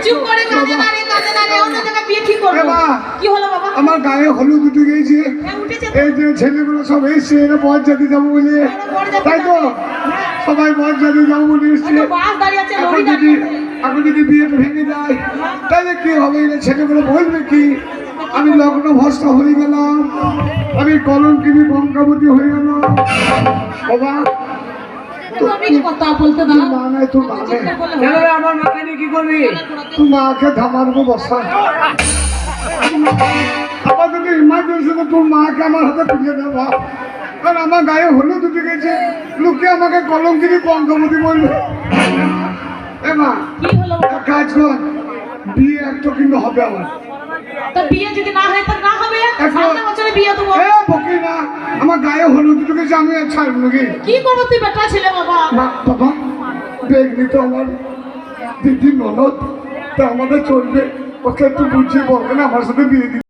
চুপ করে কাঁদে না রে অন্য জায়গায় বিয়ে ঠিক করব। কি হলো বাবা? আমার গায়ে হলুদ উঠে গেছে। এই যে ছেলেগুলো সব এসছে এরা বরযাত্রী যাবো বলে, তাই তো সবাই বরযাত্রী যাবো বলে এসছে। এখন যদি বিয়েটা ভেঙে যায় তাহলে কি হবে? এরা ছেলেগুলো বলবে কি আমি লগ্ন ভ্রষ্ট হয়ে গেলাম, আমি কলঙ্কিনী গঙ্গাবতী হয়ে গেলাম। বাবা কথা বলতে না মা নাই, তোর মা নেই। আমার মাকে নিয়ে কি করবি? তুই মাকে ধামারবো বসা। আমার যদি ইমার্জেন্সি তোর মাকে আমার হাতে তুলে দেওয়া, কারণ আমার গায়ে হলুদ উঠে গেছে, লোকে আমাকে কলঙ্কিনী গঙ্গাবতী বলবে। এ মা কি হলো? কাজ কর, বিয়ে একটা কিন্তু হবে আমার। তো বিয়ে যদি না হয় তা না হবে, সামনে বছরে বিয়ে দেবো। এ বকি না, আমার গায়ে হলুদ উঠে গেছে, আমি আর ছাড়বো নাকি? কি করবো? তুই বেটা ছেলে বাবা। না বাবা, বেগনি তো আমার দিদি ননদ, তা আমাদের চলবে, ওকে একটু বুঝিয়ে বলবেন আমার সাথে বিয়ে দিতে।